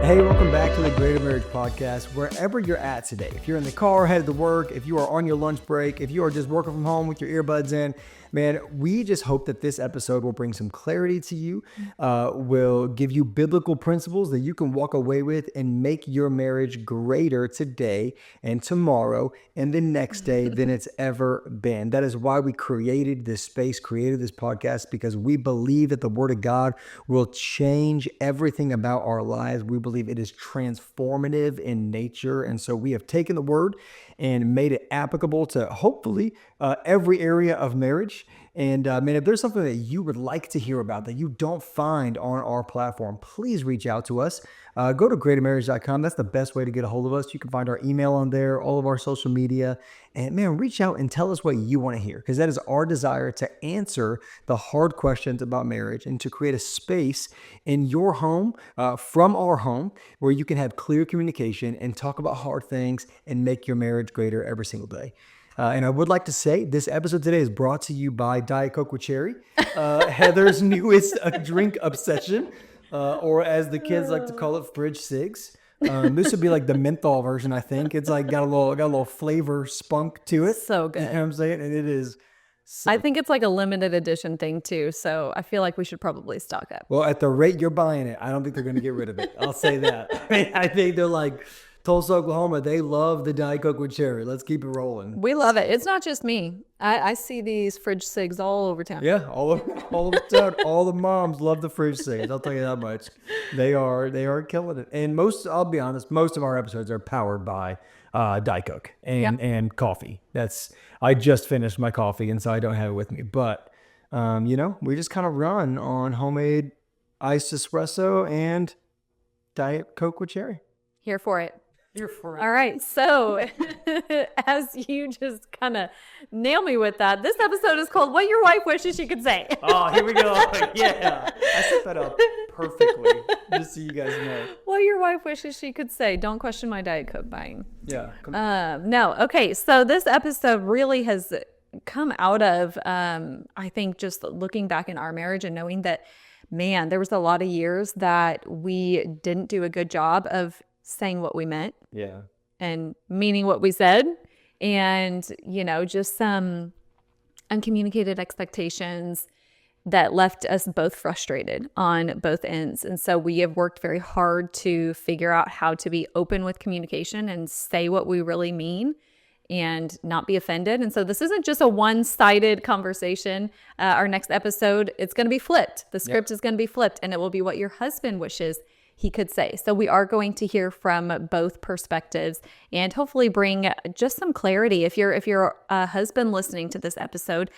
Hey, welcome back to the Greater Marriage Podcast. Wherever you're at today, if you're in the car headed to work, if you are on your lunch break, if you are just working from home with your earbuds in, man, we just hope that this episode will bring some clarity to you, will give you biblical principles that you can walk away with and make your marriage greater today and tomorrow and the next day than it's ever been. That is why we created this space, created this podcast, because we believe that the Word of God will change everything about our lives. We believe it is transformative in nature. And so we have taken the Word and made it applicable to hopefully every area of marriage. And man, if there's something that you would like to hear about that you don't find on our platform, please reach out to us. Go to greatermarriage.com. That's the best way to get a hold of us. You can find our email on there, all of our social media. And man, reach out and tell us what you want to hear, because that is our desire to answer the hard questions about marriage and to create a space in your home, from our home, where you can have clear communication and talk about hard things and make your marriage greater every single day. And I would like to say this episode today is brought to you by Diet Coke with Cherry, Heather's newest drink obsession, or as the kids like to call it, fridge cigs. This would be like the menthol version, I think. It's like got a little flavor spunk to it. So good. You know what I'm saying? And it is. I think it's like a limited edition thing too. So I feel like we should probably stock up. Well, at the rate you're buying it, I don't think they're going to get rid of it. I'll say that. I think they're like Tulsa, Oklahoma. They love the Diet Coke with Cherry. Let's keep it rolling. We love it. It's not just me. I see these fridge cigs all over town. Yeah, all over town. All the moms love the fridge cigs. I'll tell you that much. They are killing it. And I'll be honest, most of our episodes are powered by Diet Coke and coffee. I just finished my coffee, and so I don't have it with me. But we just kind of run on homemade iced espresso and Diet Coke with Cherry. Here for it. Here for it. All right. So as you just kind of nail me with that, this episode is called What Your Wife Wishes She Could Say. Oh, here we go. Yeah. I set that up perfectly, just so you guys know. What your wife wishes she could say. Don't question my Diet Coke buying. Yeah. No. Okay. So this episode really has come out of, I think, just looking back in our marriage and knowing that, man, there was a lot of years that we didn't do a good job of saying what we meant. Yeah. And meaning what we said. And, just some uncommunicated expectations that left us both frustrated on both ends. And so we have worked very hard to figure out how to be open with communication and say what we really mean and not be offended. And so this isn't just a one-sided conversation. Our next episode, it's going to be flipped. The script is going to be flipped, and it will be what your husband wishes he could say. So we are going to hear from both perspectives and hopefully bring just some clarity. If you're a husband listening to this episode,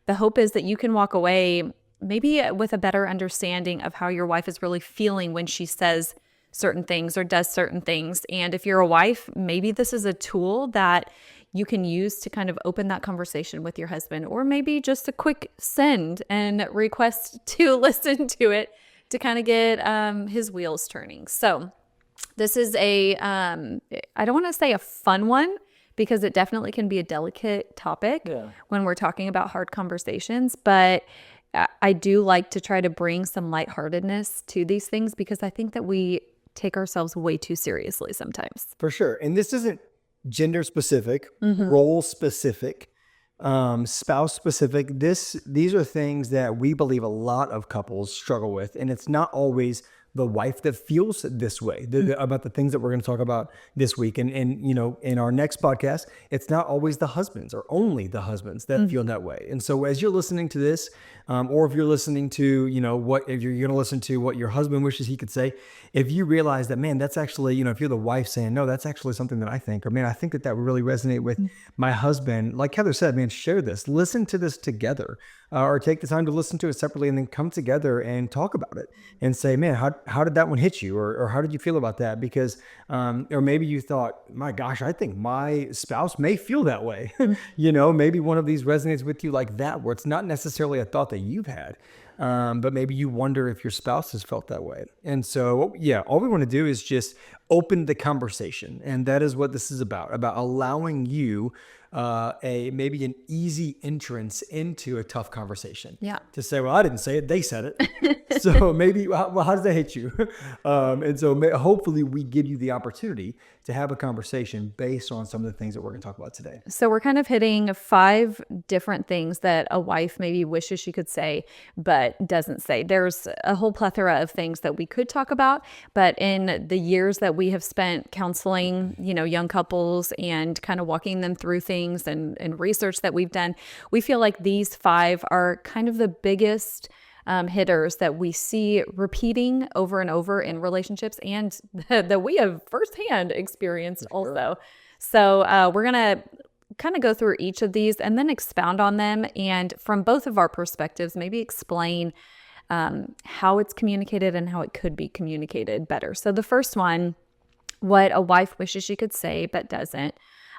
the hope is that you can walk away maybe with a better understanding of how your wife is really feeling when she says certain things or does certain things. And if you're a wife, maybe this is a tool that you can use to kind of open that conversation with your husband, or maybe just a quick send and request to listen to it to kind of get his wheels turning. So this is I don't want to say a fun one, because it definitely can be a delicate topic when we're talking about hard conversations. But I do like to try to bring some lightheartedness to these things, because I think that we take ourselves way too seriously sometimes. For sure. And this isn't gender specific, role specific, spouse specific. These are things that we believe a lot of couples struggle with. And it's not always the wife that feels this way about the things that we're going to talk about this week. And in our next podcast, it's not always the husbands or only the husbands that feel that way. And so as you're listening to this, or if you're listening to, if you're going to listen to what your husband wishes he could say, if you realize that, man, that's actually, if you're the wife saying, no, that's actually something that I think, or man, I think that would really resonate with my husband. Like Heather said, man, share this, listen to this together, or take the time to listen to it separately and then come together and talk about it and say, man, how did that one hit you? Or how did you feel about that? Because, or maybe you thought, my gosh, I think my spouse may feel that way. Maybe one of these resonates with you like that, where it's not necessarily a thought that you've had, but maybe you wonder if your spouse has felt that way. And so, all we want to do is just open the conversation. And that is what this is about allowing you maybe an easy entrance into a tough conversation. Yeah. To say, well, I didn't say it, they said it. So maybe, well, how does that hit you? And so hopefully we give you the opportunity to have a conversation based on some of the things that we're going to talk about today. So we're kind of hitting 5 different things that a wife maybe wishes she could say, but doesn't say. There's a whole plethora of things that we could talk about, but in the years that we have spent counseling, young couples and kind of walking them through things and research that we've done, we feel like these 5 are kind of the biggest hitters that we see repeating over and over in relationships and that we have firsthand experienced also. So we're going to kind of go through each of these and then expound on them. And from both of our perspectives, maybe explain how it's communicated and how it could be communicated better. So the first one, what a wife wishes she could say but doesn't.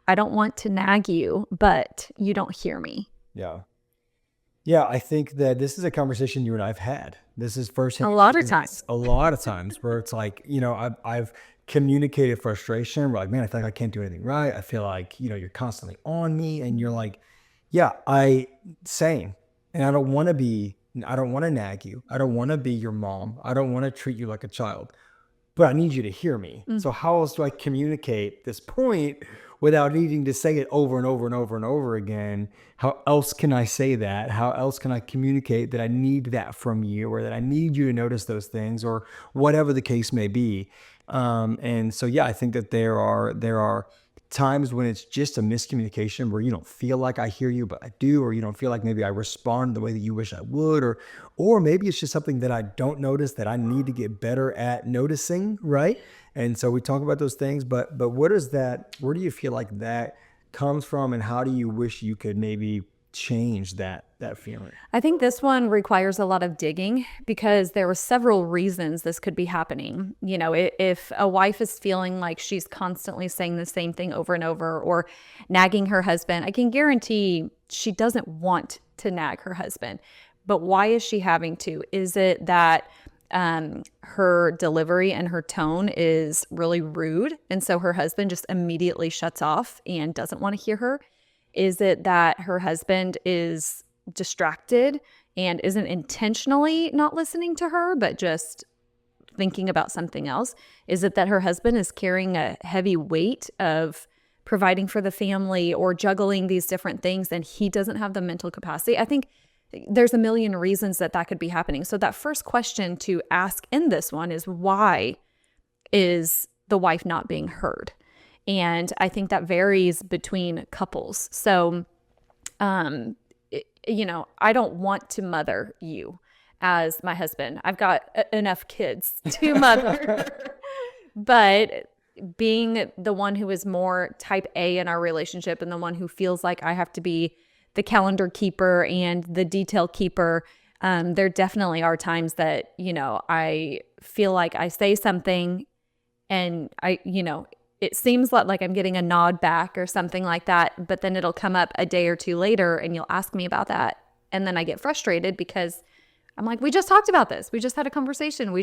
I don't want to nag you, but you don't hear me. Yeah. Yeah, I think that this is a conversation you and I've had. This is firsthand. A lot of times where it's like, I've communicated frustration. We're like, man, I feel like I can't do anything right. I feel like, you're constantly on me, and you're like, yeah, same. And I don't want to nag you. I don't want to be your mom. I don't want to treat you like a child, but I need you to hear me. So how else do I communicate this point without needing to say it over and over and over and over again? How else can I say that? How else can I communicate that I need that from you, or that I need you to notice those things, or whatever the case may be? And so, yeah, I think that there are times when it's just a miscommunication where you don't feel like I hear you, but I do, or you don't feel like maybe I respond the way that you wish I would, or maybe it's just something that I don't notice that I need to get better at noticing, right? And so we talk about those things, but where do you feel like that comes from, and how do you wish you could maybe change that feeling? I think this one requires a lot of digging because there were several reasons this could be happening. If a wife is feeling like she's constantly saying the same thing over and over, or nagging her husband, I can guarantee she doesn't want to nag her husband. But why is she having to? Is it that her delivery and her tone is really rude, and so her husband just immediately shuts off and doesn't want to hear her? Is it that her husband is distracted and isn't intentionally not listening to her, but just thinking about something else? Is it that her husband is carrying a heavy weight of providing for the family or juggling these different things, and he doesn't have the mental capacity? I think there's a million reasons that could be happening. So that first question to ask in this one is, why is the wife not being heard? And I think that varies between couples. So, I don't want to mother you as my husband. I've got enough kids to mother. But being the one who is more type A in our relationship, and the one who feels like I have to be the calendar keeper and the detail keeper, there definitely are times that, I feel like I say something and it seems like I'm getting a nod back or something like that, but then it'll come up a day or two later and you'll ask me about that. And then I get frustrated because I'm like, we just talked about this. We just had a conversation.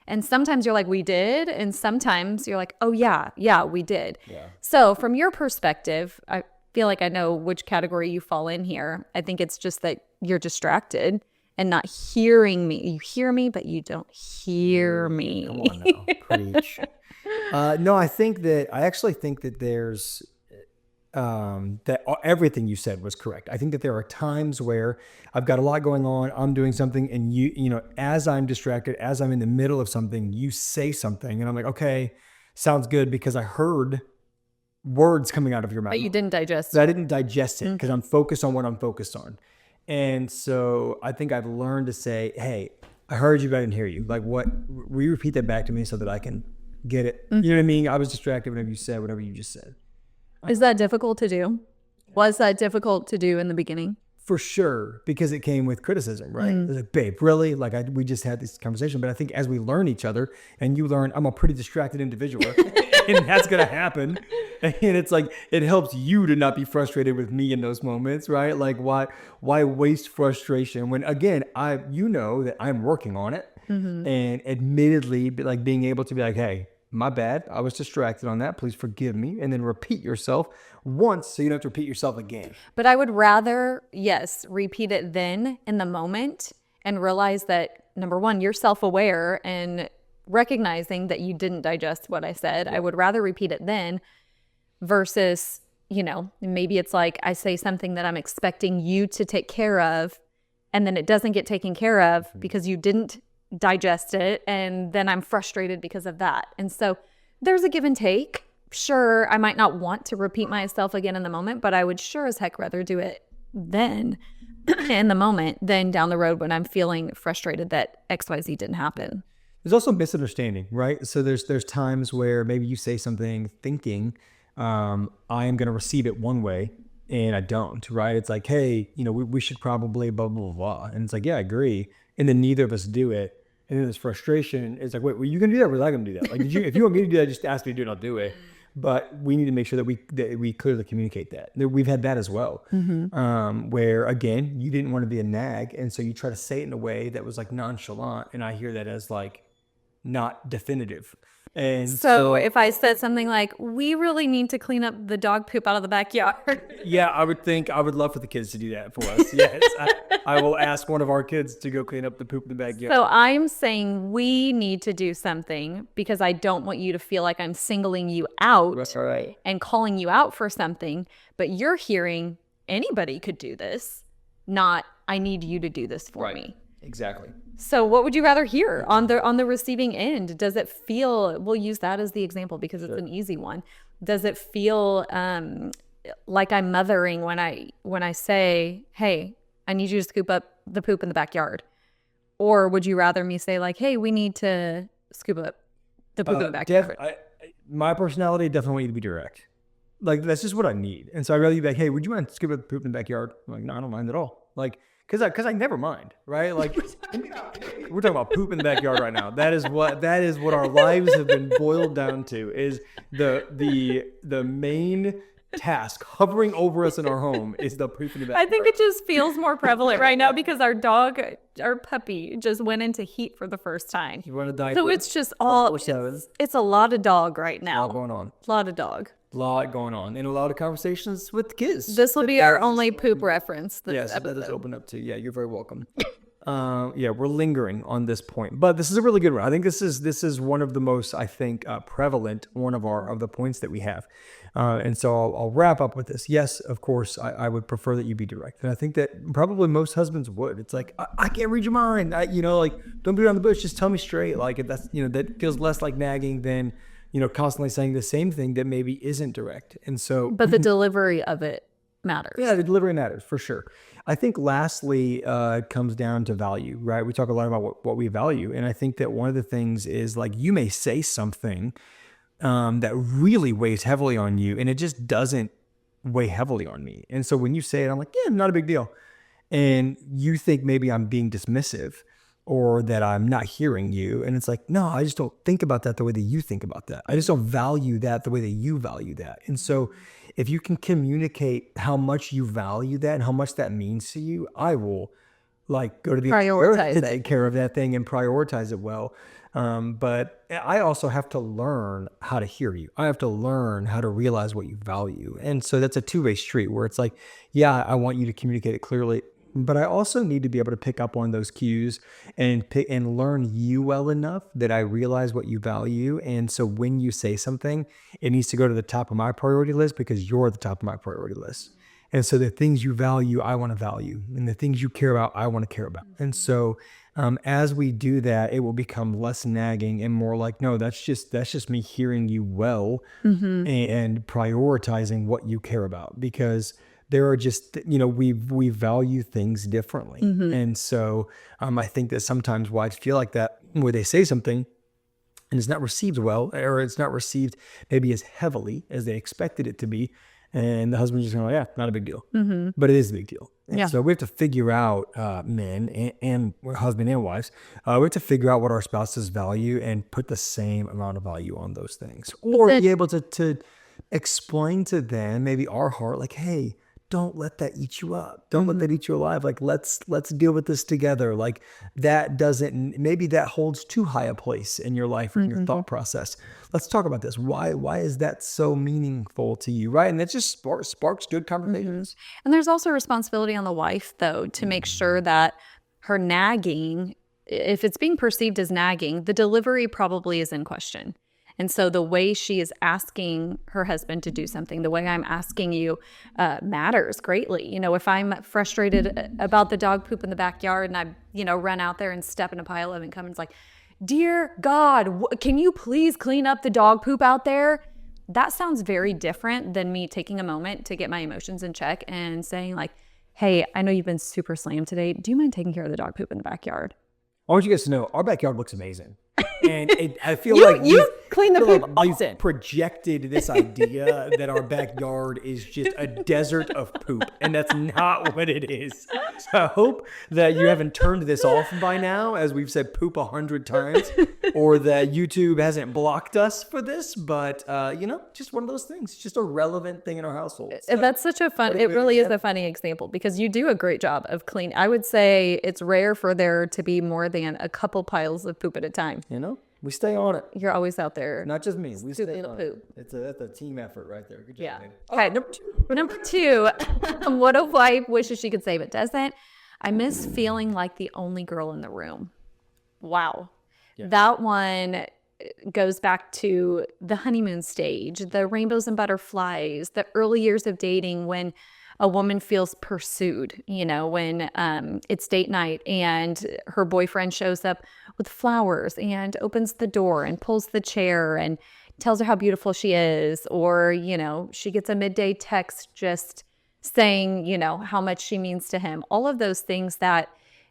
And sometimes you're like, we did. And sometimes you're like, oh yeah, we did. Yeah. So from your perspective, I feel like I know which category you fall in here. I think it's just that you're distracted and not hearing me. You hear me, but you don't hear me. Come on now, preach. No, I actually think that there's, that everything you said was correct. I think that there are times where I've got a lot going on, I'm doing something, and as I'm distracted, as I'm in the middle of something, you say something, and I'm like, okay, sounds good, because I heard words coming out of your mouth. But you didn't digest it. I didn't digest it because I'm focused on what I'm focused on. And so I think I've learned to say, hey, I heard you, but I didn't hear you. Like, what? Repeat that back to me so that I can get it. You know what I mean? I was distracted whenever you said whatever you just said. Is that difficult to do? Was that difficult to do in the beginning? For sure, because it came with criticism, right? It was like, babe, really? Like, we just had this conversation. But I think as we learn each other, and you learn I'm a pretty distracted individual, and that's going to happen. And it's like, it helps you to not be frustrated with me in those moments, right? Like, why waste frustration when, again, that I'm working on it. And admittedly, like, being able to be like, hey, my bad. I was distracted on that. Please forgive me. And then repeat yourself once so you don't have to repeat yourself again. But I would rather, yes, repeat it then in the moment and realize that, number one, you're self-aware and recognizing that you didn't digest what I said. I would rather repeat it then versus, maybe it's like I say something that I'm expecting you to take care of, and then it doesn't get taken care of because you didn't digest it, and then I'm frustrated because of that. And so there's a give and take. Sure, I might not want to repeat myself again in the moment, but I would sure as heck rather do it then in the moment than down the road when I'm feeling frustrated that XYZ didn't happen. There's also misunderstanding, right? So there's times where maybe you say something thinking, I am going to receive it one way and I don't, right? It's like, hey, we should probably blah, blah, blah. And it's like, yeah, I agree. And then neither of us do it. And then there's frustration. It's like, wait, were you going to do that or was I going to do that? Like, if you want me to do that, just ask me to do it and I'll do it. But we need to make sure that we clearly communicate that. We've had that as well, where, again, you didn't want to be a nag. And so you try to say it in a way that was like nonchalant. And I hear that as like not definitive. And so if I said something like, we really need to clean up the dog poop out of the backyard. Yeah, I would love for the kids to do that for us. Yes, I will ask one of our kids to go clean up the poop in the backyard. So I'm saying we need to do something because I don't want you to feel like I'm singling you out and calling you out for something. But you're hearing anybody could do this, not I need you to do this for me. Exactly. So what would you rather hear on the receiving end? Does it feel, we'll use that as the example because it's an easy one. Does it feel like I'm mothering when I say, hey, I need you to scoop up the poop in the backyard? Or would you rather me say like, hey, we need to scoop up the poop in the backyard? My personality definitely want you to be direct. Like, that's just what I need. And so I'd rather be like, hey, would you mind scooping up the poop in the backyard? I'm like, no, I don't mind at all. Like, Because I never mind, right? Like, we're talking about poop in the backyard right now. That is what our lives have been boiled down to. Is the main task hovering over us in our home is the poop in the backyard. I think it just feels more prevalent right now because our puppy just went into heat for the first time. You want to die? So it's just all. It's a lot of dog right now. A lot going on. A lot of dog. A lot going on, and a lot of conversations with kids. This will be our only poop reference. Yes, that is open up to. Yeah, you're very welcome. We're lingering on this point, but this is a really good one. I think this is one of the most, prevalent one of the points that we have. And so I'll wrap up with this. Yes, of course, I would prefer that you be direct, and I think that probably most husbands would. It's like I can't read your mind. Don't beat around the bush. Just tell me straight. Like if that's that feels less like nagging than constantly saying the same thing that maybe isn't direct. And so, but the delivery of it matters. Yeah, the delivery matters for sure. I think lastly, it comes down to value, right? We talk a lot about what we value. And I think that one of the things is like, you may say something that really weighs heavily on you and it just doesn't weigh heavily on me. And so when you say it, I'm like, yeah, not a big deal. And you think maybe I'm being dismissive or that I'm not hearing you. And it's like, no, I just don't think about that the way that you think about that. I just don't value that the way that you value that. And so if you can communicate how much you value that and how much that means to you, I will go to the take care of that thing and prioritize it well. But I also have to learn how to hear you. I have to learn how to realize what you value. And so that's a two-way street where it's like, yeah, I want you to communicate it clearly, but I also need to be able to pick up on those cues and learn you well enough that I realize what you value. And so when you say something, it needs to go to the top of my priority list because you're at the top of my priority list. And so the things you value, I want to value. And the things you care about, I want to care about. And so as we do that, it will become less nagging and more like, no, that's just me hearing you well and prioritizing what you care about, because there are just, we value things differently. And so I think that sometimes wives feel like that where they say something and it's not received well, or it's not received maybe as heavily as they expected it to be. And the husband's just going, yeah, not a big deal. But it is a big deal. Yeah. So we have to figure out, men and husband and wives, we have to figure out what our spouses value and put the same amount of value on those things. Or be able to explain to them maybe our heart, like, hey, don't let that eat you up. Don't let that eat you alive. Like, let's deal with this together. Like, that doesn't, maybe that holds too high a place in your life or in your thought process. Let's talk about this. Why is that so meaningful to you, right? And that just sparks good conversations. And there's also a responsibility on the wife, though, to make sure that her nagging, if it's being perceived as nagging, the delivery probably is in question. And so the way she is asking her husband to do something, the way I'm asking you matters greatly. You know, if I'm frustrated about the dog poop in the backyard and I, run out there and step in a pile of it and come and it's like, dear God, can you please clean up the dog poop out there? That sounds very different than me taking a moment to get my emotions in check and saying like, hey, I know you've been super slammed today. Do you mind taking care of the dog poop in the backyard? I want you guys to know our backyard looks amazing. And I feel like you clean the poop often. Projected this idea that our backyard is just a desert of poop, and that's not what it is. So I hope that you haven't turned this off by now, as we've said poop 100 times, or that YouTube hasn't blocked us for this. But just one of those things, just a relevant thing in our household. So, that's such a fun. It really is a funny example because you do a great job of cleaning. I would say it's rare for there to be more than a couple piles of poop at a time. We stay on it. You're always out there. Not just me. We stay on poop. That's a team effort right there. Good job, yeah. lady. Okay. Number two, what a wife wishes she could say but doesn't. I miss feeling like the only girl in the room. Wow. Yeah. That one goes back to the honeymoon stage, the rainbows and butterflies, the early years of dating when a woman feels pursued, when it's date night and her boyfriend shows up with flowers and opens the door and pulls the chair and tells her how beautiful she is. Or, she gets a midday text just saying, how much she means to him. All of those things that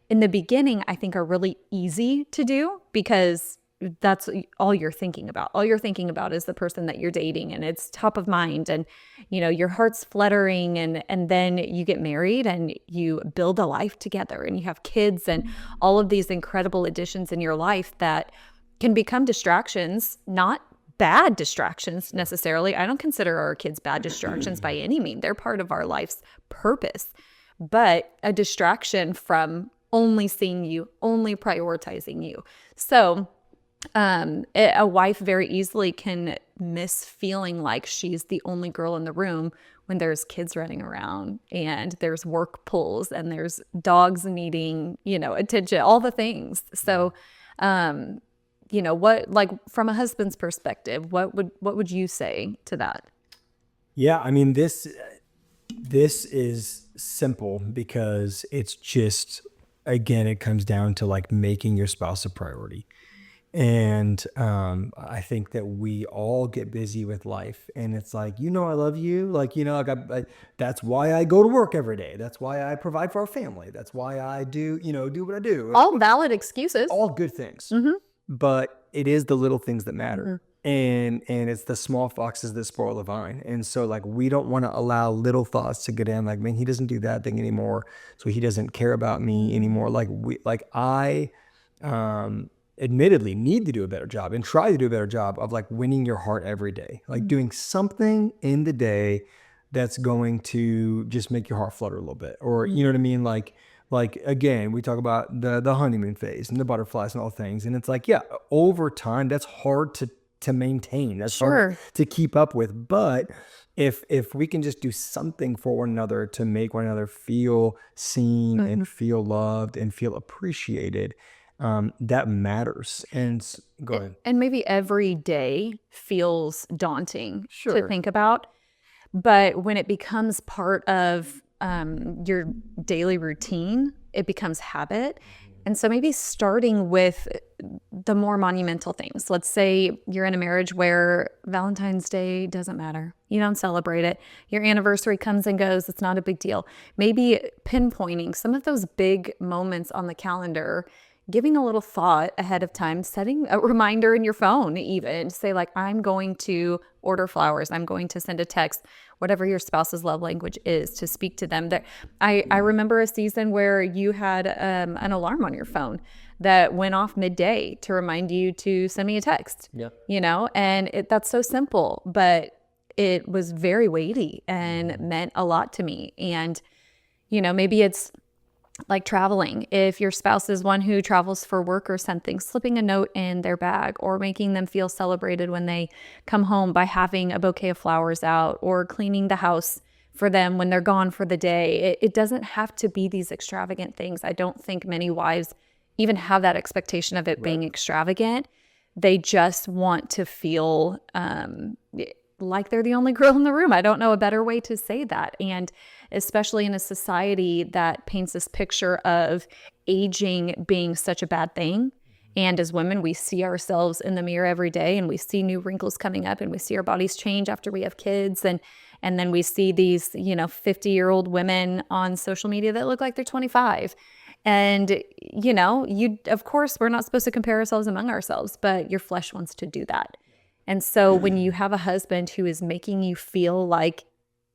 in the beginning, I think are really easy to do because that's all you're thinking about. All you're thinking about is the person that you're dating and it's top of mind and, your heart's fluttering and then you get married and you build a life together and you have kids and all of these incredible additions in your life that can become distractions, not bad distractions necessarily. I don't consider our kids bad distractions by any means. They're part of our life's purpose, but a distraction from only seeing you, only prioritizing you. So a wife very easily can miss feeling like she's the only girl in the room when there's kids running around and there's work pulls and there's dogs needing, attention, all the things. So, what, like from a husband's perspective, what would you say to that? Yeah. I mean, this is simple because it's just, again, it comes down to like making your spouse a priority. And I think that we all get busy with life and it's like, I love you. Like, that's why I go to work every day. That's why I provide for our family. That's why I do what I do. All valid excuses. All good things. Mm-hmm. But it is the little things that matter. Mm-hmm. And it's the small foxes that spoil the vine. And so like, we don't want to allow little thoughts to get in. Like, man, he doesn't do that thing anymore. So he doesn't care about me anymore. I admittedly need to do a better job and try to do a better job of like winning your heart every day, like doing something in the day that's going to just make your heart flutter a little bit, or you know what I mean? Like again, we talk about the honeymoon phase and the butterflies and all things. And it's like, yeah, over time, that's hard to maintain. That's hard to keep up with. But if we can just do something for one another to make one another feel seen and feel loved and feel appreciated, that matters. And go ahead. And maybe every day feels daunting to think about. But when it becomes part of your daily routine, it becomes habit. And so maybe starting with the more monumental things. Let's say you're in a marriage where Valentine's Day doesn't matter. You don't celebrate it. Your anniversary comes and goes. It's not a big deal. Maybe pinpointing some of those big moments on the calendar, giving a little thought ahead of time, setting a reminder in your phone even, say like, I'm going to order flowers. I'm going to send a text, whatever your spouse's love language is, to speak to them. I remember a season where you had an alarm on your phone that went off midday to remind you to send me a text, and that's so simple, but it was very weighty and meant a lot to me. And, maybe it's like traveling. If your spouse is one who travels for work or something, slipping a note in their bag or making them feel celebrated when they come home by having a bouquet of flowers out or cleaning the house for them when they're gone for the day. It doesn't have to be these extravagant things. I don't think many wives even have that expectation of it being extravagant. They just want to feel like they're the only girl in the room. I don't know a better way to say that. And especially in a society that paints this picture of aging being such a bad thing. And as women, we see ourselves in the mirror every day and we see new wrinkles coming up and we see our bodies change after we have kids. And then we see these, 50-year-old women on social media that look like they're 25. And, of course, we're not supposed to compare ourselves among ourselves, but your flesh wants to do that. And so when you have a husband who is making you feel like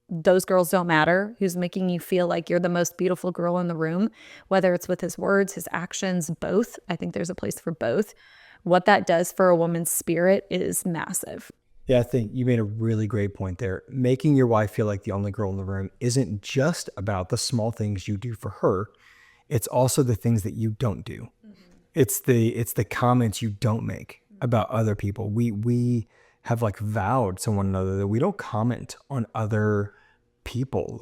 those girls don't matter, who's making you feel like you're the most beautiful girl in the room, whether it's with his words, his actions, both, I think there's a place for both. What that does for a woman's spirit is massive. Yeah, I think you made a really great point there. Making your wife feel like the only girl in the room isn't just about the small things you do for her. It's also the things that you don't do. It's the comments you don't make about other people. We have vowed to one another that we don't comment on other people.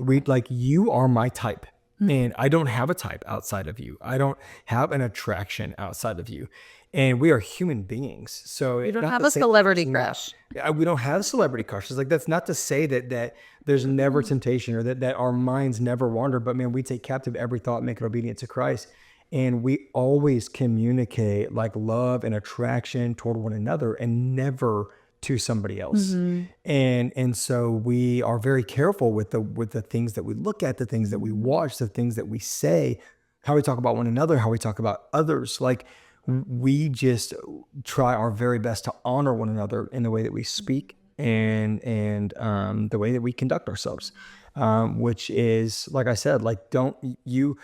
You are my type and I don't have a type outside of you. I don't have an attraction outside of you. And we are human beings. So you don't have a celebrity crush. We don't have celebrity crushes. That's not to say that there's never temptation or that our minds never wander, but man, we take captive every thought, make it obedient to Christ. And we always communicate love and attraction toward one another and never to somebody else. And so we are very careful with the things that we look at, the things that we watch, the things that we say, how we talk about one another, how we talk about others. We just try our very best to honor one another in the way that we speak and the way that we conduct ourselves, which is, like I said, you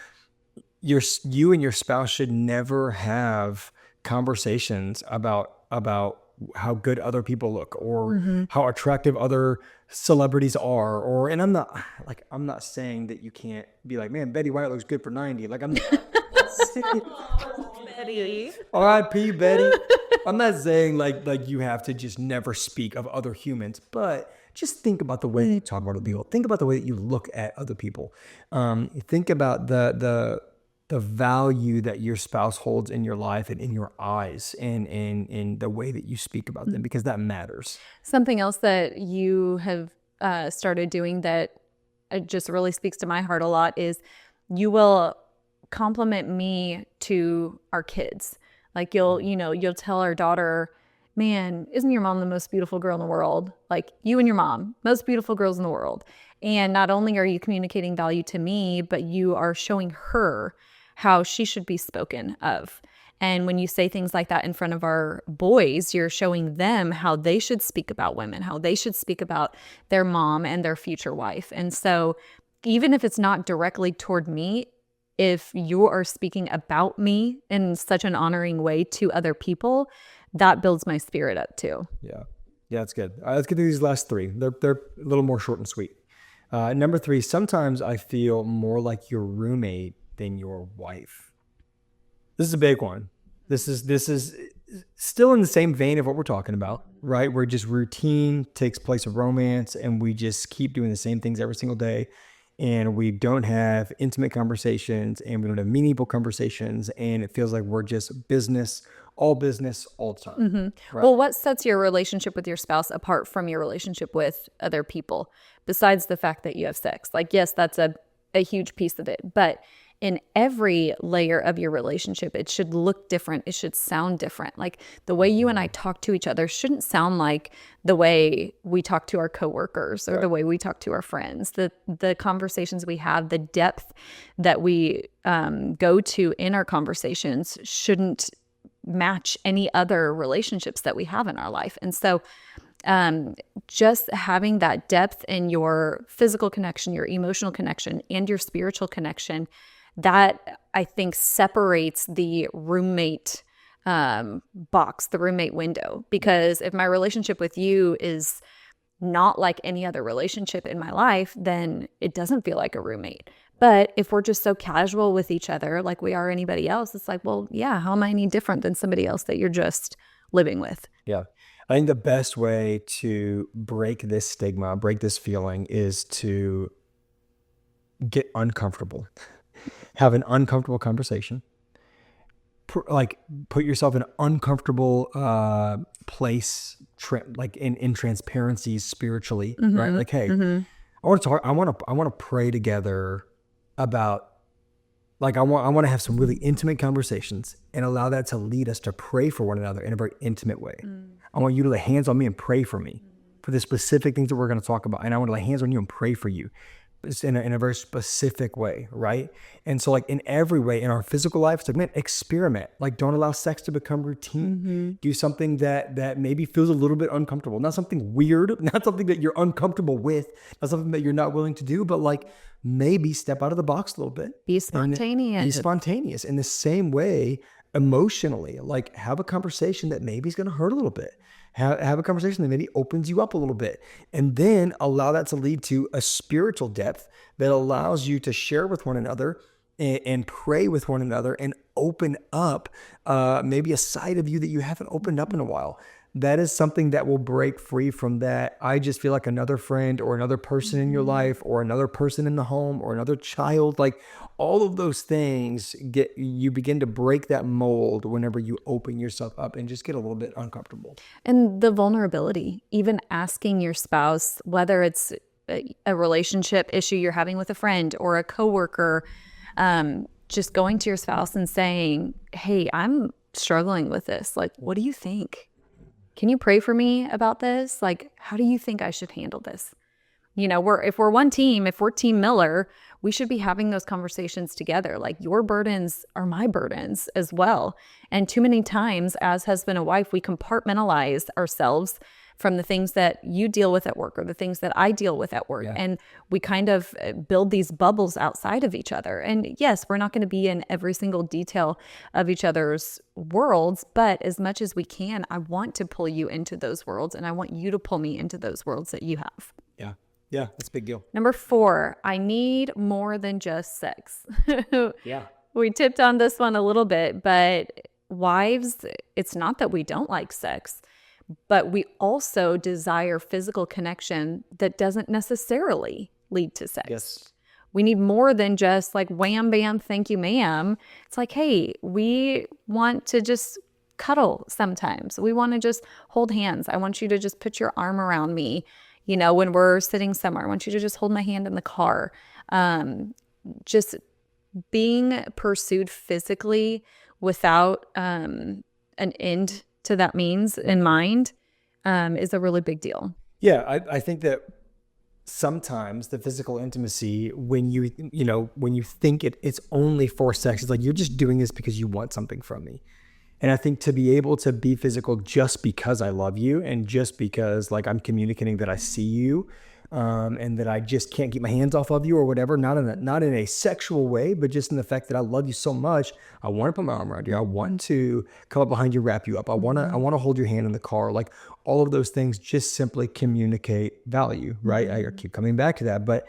and your spouse should never have conversations about how good other people look or how attractive other celebrities are, and I'm not saying that you can't be like, man, Betty White looks good for 90. I'm not saying, Betty. R.I.P. Betty. I'm not saying you have to just never speak of other humans, but just think about the way you talk about other people. Think about the way that you look at other people. Think about the value that your spouse holds in your life and in your eyes and the way that you speak about them, because that matters. Something else that you have started doing that just really speaks to my heart a lot is you will compliment me to our kids. You'll tell our daughter, man, isn't your mom the most beautiful girl in the world? You and your mom, most beautiful girls in the world. And not only are you communicating value to me, but you are showing her how she should be spoken of. And when you say things like that in front of our boys, you're showing them how they should speak about women, how they should speak about their mom and their future wife. And so even if it's not directly toward me, if you are speaking about me in such an honoring way to other people, that builds my spirit up too. Yeah, that's good. All right, let's get through these last three. They're a little more short and sweet. Number 3, sometimes I feel more like your roommate than your wife. This is a big one. This is still in the same vein of what we're talking about, right? Where just routine takes place of romance and we just keep doing the same things every single day. And we don't have intimate conversations and we don't have meaningful conversations. And it feels like we're just business all the time. Right? Well, what sets your relationship with your spouse apart from your relationship with other people, besides the fact that you have sex? Yes, that's a huge piece of it. But in every layer of your relationship, it should look different. It should sound different. The way you and I talk to each other shouldn't sound like the way we talk to our coworkers or the way we talk to our friends. The conversations we have, the depth that we go to in our conversations shouldn't match any other relationships that we have in our life. And so just having that depth in your physical connection, your emotional connection, and your spiritual connection, that I think separates the roommate box, the roommate window. Because if my relationship with you is not like any other relationship in my life, then it doesn't feel like a roommate. But if we're just so casual with each other, like we are anybody else, it's like, well, yeah, how am I any different than somebody else that you're just living with? Yeah. I think the best way to break this stigma, break this feeling, is to get uncomfortable. Have an uncomfortable conversation. Like put yourself in an uncomfortable place, like in transparency spiritually, right? Like, hey, I want to talk. I want to pray together about. Like I want to have some really intimate conversations and allow that to lead us to pray for one another in a very intimate way. I want you to lay hands on me and pray for me for the specific things that we're going to talk about. And I want to lay hands on you and pray for you in a very specific way, right? And so like in every way in our physical life, it's like, man, experiment. Like don't allow sex to become routine. Do something that maybe feels a little bit uncomfortable. Not something weird, not something that you're uncomfortable with, not something that you're not willing to do, but like maybe step out of the box a little bit. Be spontaneous. Be spontaneous in the same way emotionally. Like have a conversation that maybe is going to hurt a little bit. Have a conversation that maybe opens you up a little bit, and then allow that to lead to a spiritual depth that allows you to share with one another and pray with one another and open up maybe a side of you that you haven't opened up in a while. That is something that will break free from that. I just feel like another friend or another person in your life or another person in the home or another child, like all of those things you begin to break that mold whenever you open yourself up and just get a little bit uncomfortable. And the vulnerability, even asking your spouse, whether it's a relationship issue you're having with a friend or a coworker, just going to your spouse and saying, hey, I'm struggling with this. Like, what do you think? Can you pray for me about this? Like, how do you think I should handle this? You know, if we're one team, if we're Team Miller, we should be having those conversations together. Like your burdens are my burdens as well. And too many times as husband and wife, we compartmentalize ourselves from the things that you deal with at work or the things that I deal with at work. Yeah. And we kind of build these bubbles outside of each other. And yes, we're not going to be in every single detail of each other's worlds, but as much as we can, I want to pull you into those worlds and I want you to pull me into those worlds that you have. Yeah. Yeah, that's a big deal. Number 4, I need more than just sex. Yeah. We tipped on this one a little bit, but wives, it's not that we don't like sex, but we also desire physical connection that doesn't necessarily lead to sex. Yes. We need more than just like wham, bam, thank you, ma'am. It's like, hey, we want to just cuddle sometimes. We want to just hold hands. I want you to just put your arm around me, you know, when we're sitting somewhere. I want you to just hold my hand in the car. Just being pursued physically without an end to that means in mind is a really big deal. Yeah, I think that sometimes the physical intimacy, when you think it's only for sex, it's like you're just doing this because you want something from me. And I think to be able to be physical just because I love you and just because like I'm communicating that I see you and that I just can't keep my hands off of you or whatever, not in a sexual way, but just in the fact that I love you so much, I want to put my arm around you. I want to come up behind you, wrap you up. I want to hold your hand in the car. Like all of those things just simply communicate value, right? I keep coming back to that, but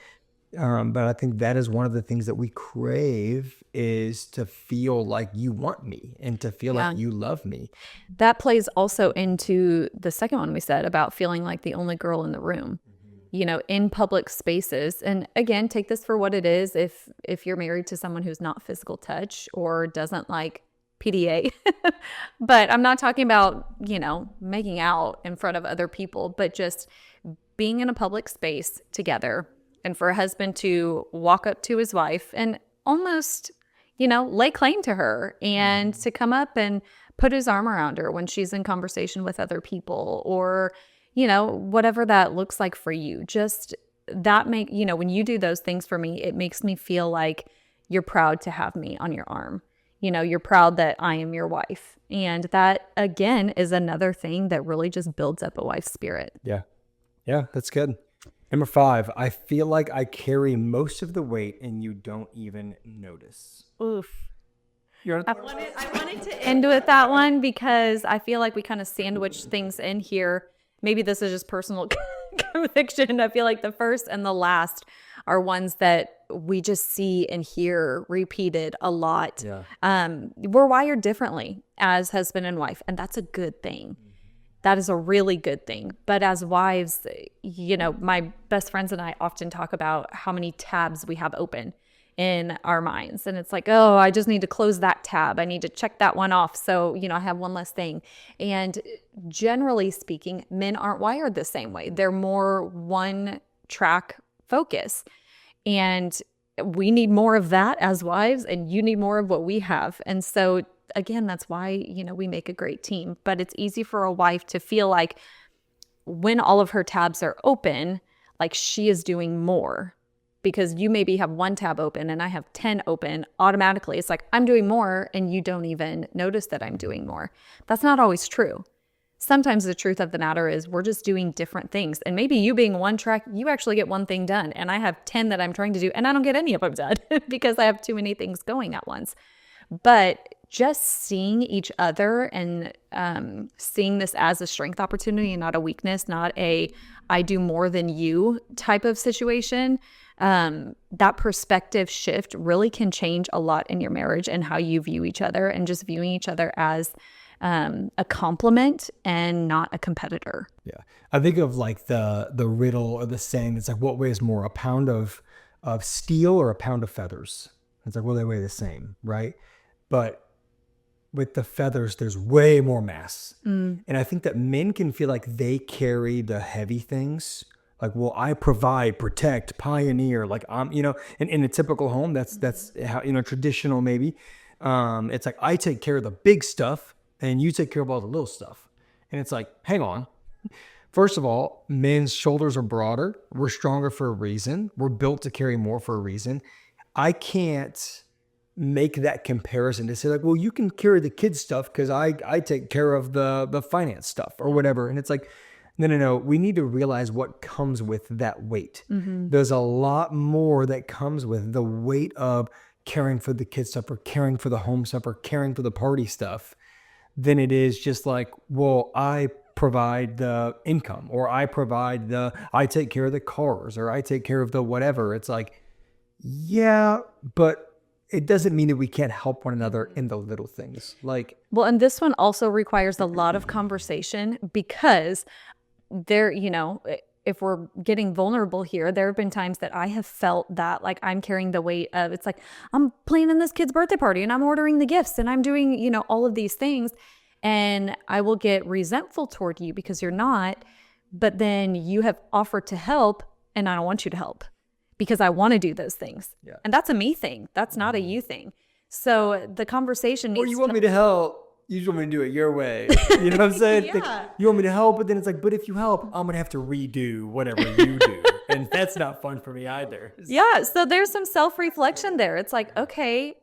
I think that is one of the things that we crave is to feel like you want me and to feel like you love me. That plays also into the second one we said about feeling like the only girl in the room, you know, in public spaces. And again, take this for what it is. If you're married to someone who's not physical touch or doesn't like PDA, but I'm not talking about, you know, making out in front of other people, but just being in a public space together. And for a husband to walk up to his wife and almost, you know, lay claim to her and to come up and put his arm around her when she's in conversation with other people or, you know, whatever that looks like for you. Just that when you do those things for me, it makes me feel like you're proud to have me on your arm. You know, you're proud that I am your wife. And that, again, is another thing that really just builds up a wife's spirit. Yeah. Yeah, that's good. Number 5, I feel like I carry most of the weight and you don't even notice. Oof. I wanted to end with that one because I feel like we kind of sandwiched things in here. Maybe this is just personal conviction. I feel like the first and the last are ones that we just see and hear repeated a lot. We're wired differently as husband and wife, and that's a good thing. That is a really good thing. But as wives, my best friends and I often talk about how many tabs we have open in our minds. And it's like, oh, I just need to close that tab. I need to check that one off. So, I have one less thing. And generally speaking, men aren't wired the same way. They're more one track focus. And we need more of that as wives, and you need more of what we have. And so again, that's why, we make a great team. But it's easy for a wife to feel like when all of her tabs are open, like she is doing more. Because you maybe have one tab open and I have 10 open, automatically it's like I'm doing more and you don't even notice that I'm doing more. That's not always true. Sometimes the truth of the matter is we're just doing different things. And maybe you being one track, you actually get one thing done. And I have 10 that I'm trying to do and I don't get any of them done because I have too many things going at once. But just seeing each other and seeing this as a strength opportunity and not a weakness, not a I do more than you type of situation, that perspective shift really can change a lot in your marriage and how you view each other, and just viewing each other as a compliment and not a competitor. Yeah. I think of like the riddle or the saying, it's like, what weighs more, a pound of steel or a pound of feathers? It's like, well, they weigh the same, right? But with the feathers, there's way more mass. And I think that men can feel like they carry the heavy things. Like, well, I provide, protect, pioneer. Like I'm, in a typical home, that's how, traditional maybe. It's like, I take care of the big stuff and you take care of all the little stuff. And it's like, hang on. First of all, men's shoulders are broader. We're stronger for a reason. We're built to carry more for a reason. I can't make that comparison to say like, well, you can carry the kids stuff because I take care of the finance stuff or whatever. And it's like, no. We need to realize what comes with that weight. There's a lot more that comes with the weight of caring for the kids stuff or caring for the home stuff or caring for the party stuff than it is just like, well, I provide the income or I take care of the cars or I take care of the whatever. It's like, yeah, but it doesn't mean that we can't help one another in the little things. Like, well, and this one also requires a lot of conversation because there, if we're getting vulnerable here, there have been times that I have felt that like I'm carrying the weight of, it's like, I'm planning this kid's birthday party and I'm ordering the gifts and I'm doing, all of these things. And I will get resentful toward you because you're not, but then you have offered to help and I don't want you to help because I want to do those things. Yeah. And that's a me thing. That's not a you thing. So the conversation needs or you want me to help. You just want me to do it your way. You know what I'm saying? Yeah. Like, you want me to help, but then it's like, but if you help, I'm going to have to redo whatever you do. And that's not fun for me either. Yeah. So there's some self-reflection there. It's like, okay,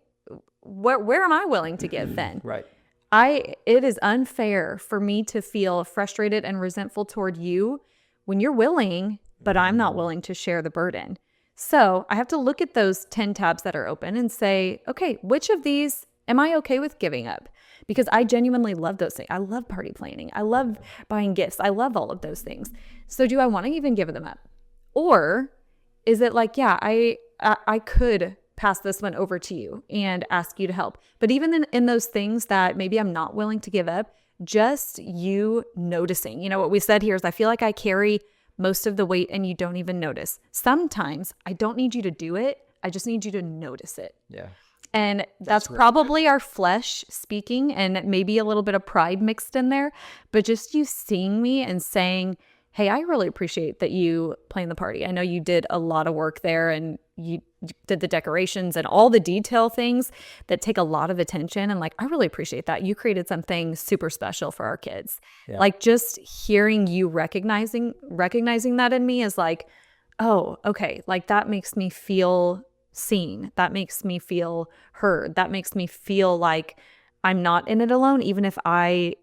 where am I willing to give then? Right. It is unfair for me to feel frustrated and resentful toward you when you're willing, but I'm not willing to share the burden. So I have to look at those 10 tabs that are open and say, okay, which of these am I okay with giving up? Because I genuinely love those things. I love party planning. I love buying gifts. I love all of those things. So do I want to even give them up? Or is it like, yeah, I could pass this one over to you and ask you to help. But even in those things that maybe I'm not willing to give up, just you noticing. What we said here is I feel like I carry most of the weight and you don't even notice. Sometimes I don't need you to do it. I just need you to notice it. Yeah. And that's probably our flesh speaking and maybe a little bit of pride mixed in there. But just you seeing me and saying, hey, I really appreciate that you planned the party. I know you did a lot of work there and you did the decorations and all the detail things that take a lot of attention. And like, I really appreciate that. You created something super special for our kids. Yeah. Like just hearing you recognizing that in me is like, oh, okay. Like that makes me feel seen. That makes me feel heard. That makes me feel like I'm not in it alone, even if I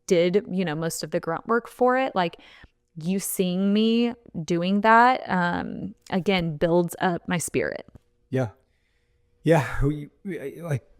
did, most of the grunt work for it. Like you seeing me doing that, again, builds up my spirit. Yeah. Yeah.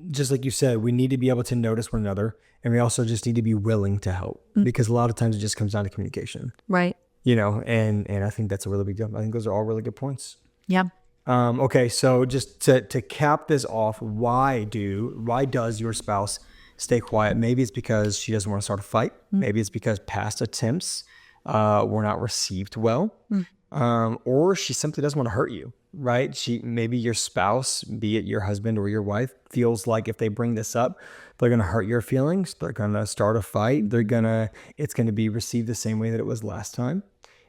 Just like you said, we need to be able to notice one another, and we also just need to be willing to help because a lot of times it just comes down to communication. Right. and I think that's a really big deal. I think those are all really good points. Yeah. Okay, so just to cap this off, why does your spouse stay quiet? Maybe it's because she doesn't want to start a fight. Maybe it's because past attempts were not received well, or she simply doesn't want to hurt you, right? Maybe your spouse, be it your husband or your wife, feels like if they bring this up, they're going to hurt your feelings. They're going to start a fight. It's going to be received the same way that it was last time.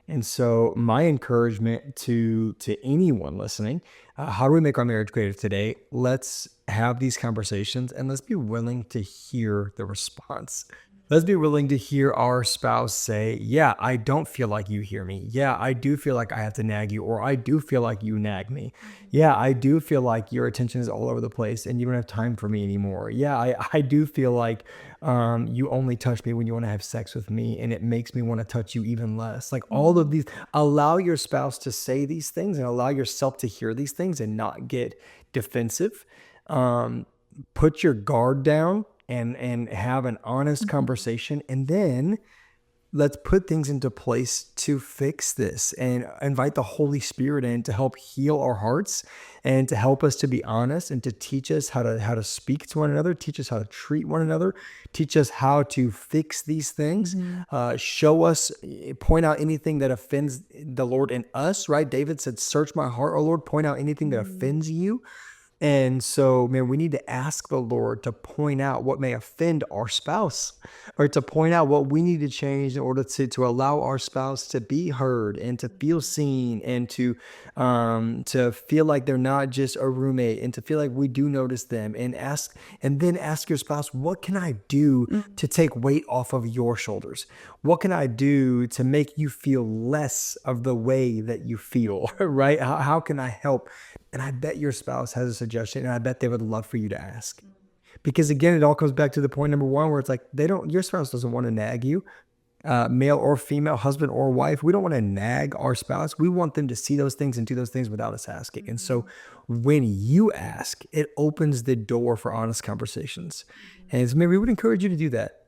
And so my encouragement to anyone listening, how do we make our marriage greater today? Let's have these conversations and let's be willing to hear the response. Let's be willing to hear our spouse say, yeah, I don't feel like you hear me. Yeah, I do feel like I have to nag you, or I do feel like you nag me. Yeah, I do feel like your attention is all over the place and you don't have time for me anymore. Yeah, I do feel like you only touch me when you want to have sex with me, and it makes me want to touch you even less. Like all of these, allow your spouse to say these things and allow yourself to hear these things and not get defensive. Put your guard down and have an honest conversation, and then let's put things into place to fix this and invite the Holy Spirit in to help heal our hearts and to help us to be honest and to teach us how to speak to one another, teach us how to treat one another, teach us how to fix these things, show us, point out anything that offends the Lord in us, right? David said, search my heart, O Lord, point out anything that offends you. And so, man, we need to ask the Lord to point out what may offend our spouse, or to point out what we need to change in order to allow our spouse to be heard and to feel seen, and to feel like they're not just a roommate, and to feel like we do notice them, and then ask your spouse, what can I do to take weight off of your shoulders? What can I do to make you feel less of the way that you feel, right? How can I help? And I bet your spouse has a suggestion, and I bet they would love for you to ask. Because again, it all comes back to the point number one, where it's like, your spouse doesn't want to nag you, male or female, husband or wife. We don't want to nag our spouse. We want them to see those things and do those things without us asking. And so when you ask, it opens the door for honest conversations. And so maybe we would encourage you to do that.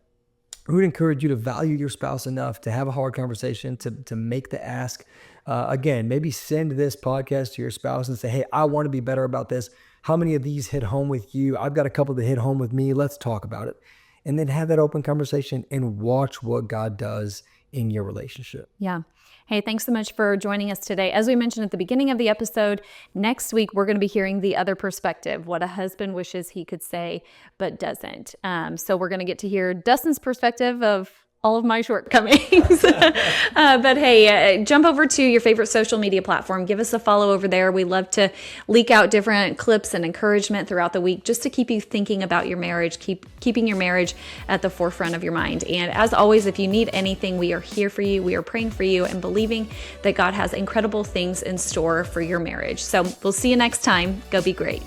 We would encourage you to value your spouse enough to have a hard conversation, to make the ask. Again, maybe send this podcast to your spouse and say, hey, I want to be better about this. How many of these hit home with you? I've got a couple that hit home with me. Let's talk about it. And then have that open conversation and watch what God does in your relationship. Yeah. Hey, thanks so much for joining us today. As we mentioned at the beginning of the episode, next week we're going to be hearing the other perspective, what a husband wishes he could say but doesn't. So we're going to get to hear Dustin's perspective of all of my shortcomings. But hey, jump over to your favorite social media platform. Give us a follow over there. We love to leak out different clips and encouragement throughout the week just to keep you thinking about your marriage, keeping your marriage at the forefront of your mind. And as always, if you need anything, we are here for you. We are praying for you and believing that God has incredible things in store for your marriage. So we'll see you next time. Go be great.